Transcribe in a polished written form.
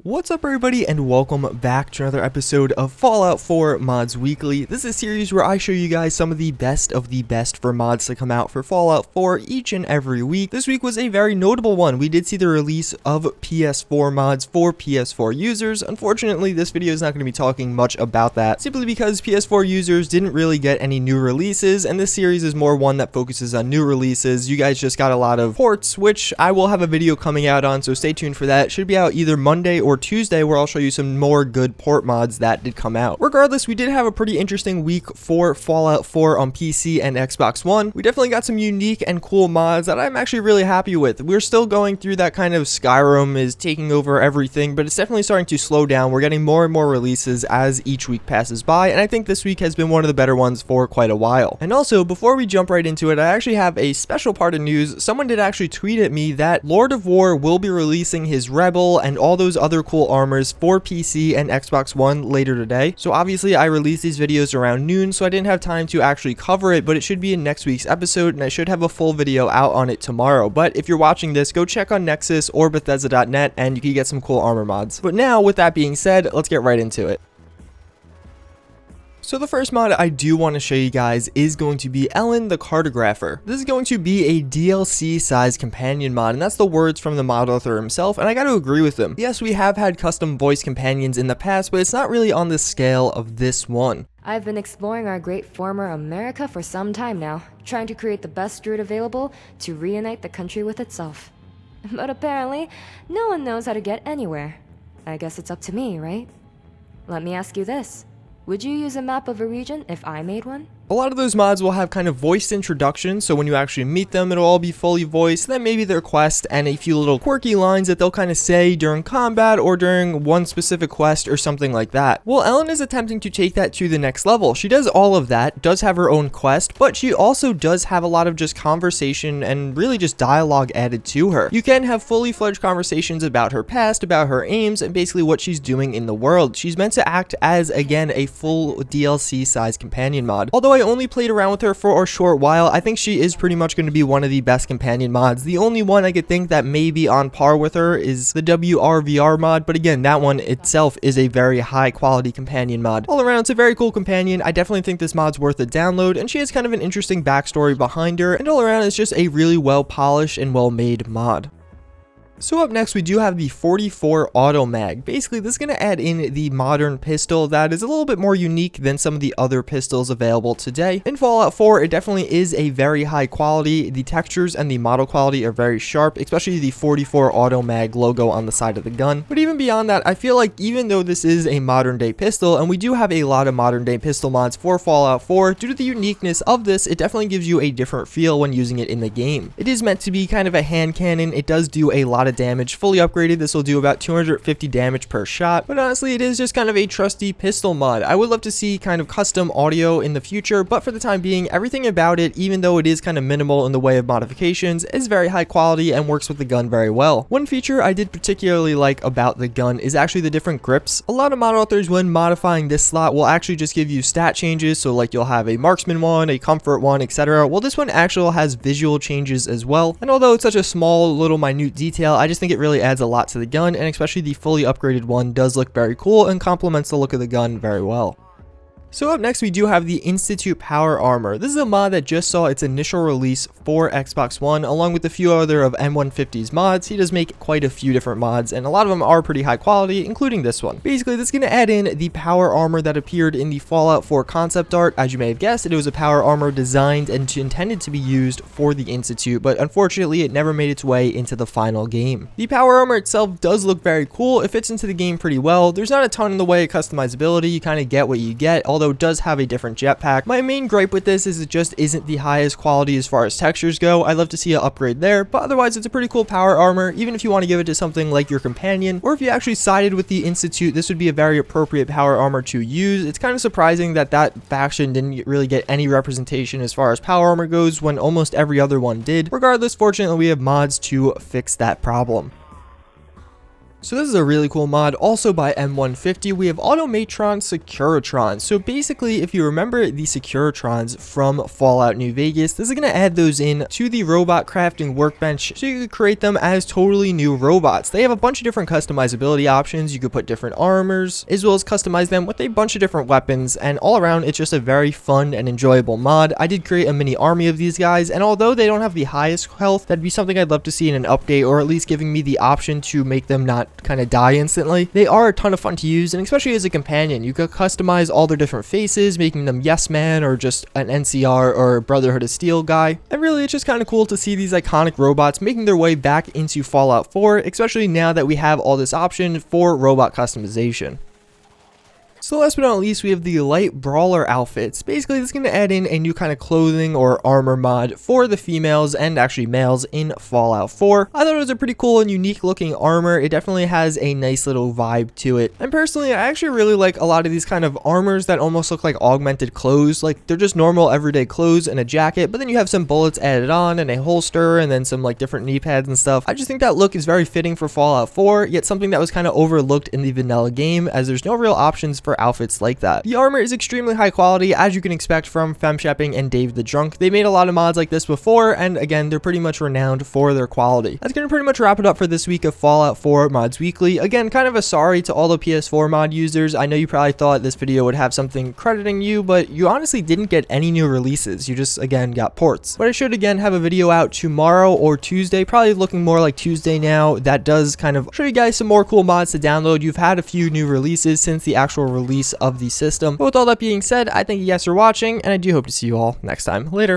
What's up everybody and welcome back to another episode of Fallout 4 Mods Weekly. This is a series where I show you guys some of the best for mods to come out for Fallout 4 each and every week. This week was a very notable one. We did see the release of PS4 mods for PS4 users. Unfortunately, this video is not going to be talking much about that, simply because PS4 users didn't really get any new releases, and this series is more one that focuses on new releases. You guys just got a lot of ports, which I will have a video coming out on, so stay tuned for that. It should be out either Monday or Tuesday, where I'll show you some more good port mods that did come out. Regardless, we did have a pretty interesting week for Fallout 4 on PC and Xbox One. We definitely got some unique and cool mods that I'm actually really happy with. We're still going through that kind of Skyrim is taking over everything, but it's definitely starting to slow down. We're getting more and more releases as each week passes by, and I think this week has been one of the better ones for quite a while. And also, before we jump right into it, I actually have a special part of news. Someone did actually tweet at me that Lord of War will be releasing his Rebel and all those other cool armors for PC and Xbox One later today. So obviously I released these videos around noon, so I didn't have time to actually cover it, but it should be in next week's episode, and I should have a full video out on it tomorrow. But if you're watching this, go check on Nexus or Bethesda.net and you can get some cool armor mods. But now, with that being said, let's get right into it. So the first mod I do want to show you guys is going to be Ellen the Cartographer. This is going to be a DLC sized companion mod, and that's the words from the mod author himself, and I got to agree with him. Yes, we have had custom voice companions in the past, but it's not really on the scale of this one. I've been exploring our great former America for some time now, trying to create the best route available to reunite the country with itself. But apparently, no one knows how to get anywhere. I guess it's up to me, right? Let me ask you this. Would you use a map of a region if I made one? A lot of those mods will have kind of voiced introductions, so when you actually meet them, it'll all be fully voiced, then maybe their quest and a few little quirky lines that they'll kind of say during combat or during one specific quest or something like that. Well, Ellen is attempting to take that to the next level. She does all of that, does have her own quest, but she also does have a lot of just conversation and really just dialogue added to her. You can have fully fledged conversations about her past, about her aims, and basically what she's doing in the world. She's meant to act as, again, a full DLC sized companion mod. Although I only played around with her for a short while, I think she is pretty much going to be one of the best companion mods. The only one I could think that may be on par with her is the WRVR mod, but again, that one itself is a very high quality companion mod. All around, it's a very cool companion. I definitely think this mod's worth a download, and she has kind of an interesting backstory behind her, and all around it's just a really well polished and well made mod. So up next, we do have the 44 Automag. Basically, this is going to add in the modern pistol that is a little bit more unique than some of the other pistols available today. In Fallout 4, it definitely is a very high quality. The textures and the model quality are very sharp, especially the 44 Automag logo on the side of the gun. But even beyond that, I feel like even though this is a modern day pistol, and we do have a lot of modern day pistol mods for Fallout 4, due to the uniqueness of this, it definitely gives you a different feel when using it in the game. It is meant to be kind of a hand cannon. It does do a lot of damage. Fully upgraded, this will do about 250 damage per shot, but honestly it is just kind of a trusty pistol mod. I would love to see kind of custom audio in the future, but for the time being, everything about it, even though it is kind of minimal in the way of modifications, is very high quality and works with the gun very well. One feature I did particularly like about the gun is actually the different grips. A lot of mod authors, when modifying this slot, will actually just give you stat changes, so like you'll have a marksman one, a comfort one, etc. Well, this one actually has visual changes as well, and although it's such a small little minute detail, I just think it really adds a lot to the gun, and especially the fully upgraded one does look very cool and complements the look of the gun very well. So up next, we do have the InstitutePowerArmor. This is a mod that just saw its initial release for Xbox One, along with a few other of M150's mods. He does make quite a few different mods, and a lot of them are pretty high quality, including this one. Basically, this is going to add in the power armor that appeared in the Fallout 4 concept art. As you may have guessed, it was a power armor designed and intended to be used for the Institute, but unfortunately, it never made its way into the final game. The power armor itself does look very cool. It fits into the game pretty well. There's not a ton in the way of customizability. You kind of get what you get, although it does have a different jetpack. My main gripe with this is it just isn't the highest quality as far as textures go. I'd love to see an upgrade there, but otherwise it's a pretty cool power armor. Even if you want to give it to something like your companion, or if you actually sided with the Institute, this would be a very appropriate power armor to use. It's kind of surprising that that faction didn't really get any representation as far as power armor goes when almost every other one did. Regardless, fortunately we have mods to fix that problem. So this is a really cool mod, also by M150. We have AutomatronSecuritron. So basically, if you remember the Securitrons from Fallout New Vegas, this is going to add those in to the robot crafting workbench, so you could create them as totally new robots. They have a bunch of different customizability options. You could put different armors, as well as customize them with a bunch of different weapons, and all around, it's just a very fun and enjoyable mod. I did create a mini army of these guys, and although they don't have the highest health, that'd be something I'd love to see in an update, or at least giving me the option to make them not kind of die instantly. They are a ton of fun to use, and especially as a companion, you could customize all their different faces, making them Yes Man or just an NCR or Brotherhood of Steel guy. And really, it's just kind of cool to see these iconic robots making their way back into Fallout 4, especially now that we have all this option for robot customization. So last but not least, we have the light brawler outfits. Basically, this is going to add in a new kind of clothing or armor mod for the females and actually males in Fallout 4. I thought it was a pretty cool and unique looking armor. It definitely has a nice little vibe to it. And personally, I actually really like a lot of these kind of armors that almost look like augmented clothes. Like, they're just normal everyday clothes and a jacket, but then you have some bullets added on and a holster and then some like different knee pads and stuff. I just think that look is very fitting for Fallout 4, yet something that was kind of overlooked in the vanilla game, as there's no real options for outfits like that. The armor is extremely high quality, as you can expect from FemShepping and Dave the Drunk. They made a lot of mods like this before, and again, they're pretty much renowned for their quality. That's going to pretty much wrap it up for this week of Fallout 4 Mods Weekly. Again, kind of a sorry to all the PS4 mod users. I know you probably thought this video would have something crediting you, but you honestly didn't get any new releases. You just, again, got ports. But I should, again, have a video out tomorrow or Tuesday, probably looking more like Tuesday now. That does kind of show you guys some more cool mods to download. You've had a few new releases since the actual release of the system. But with all that being said, I thank you guys for watching, and I do hope to see you all next time. Later.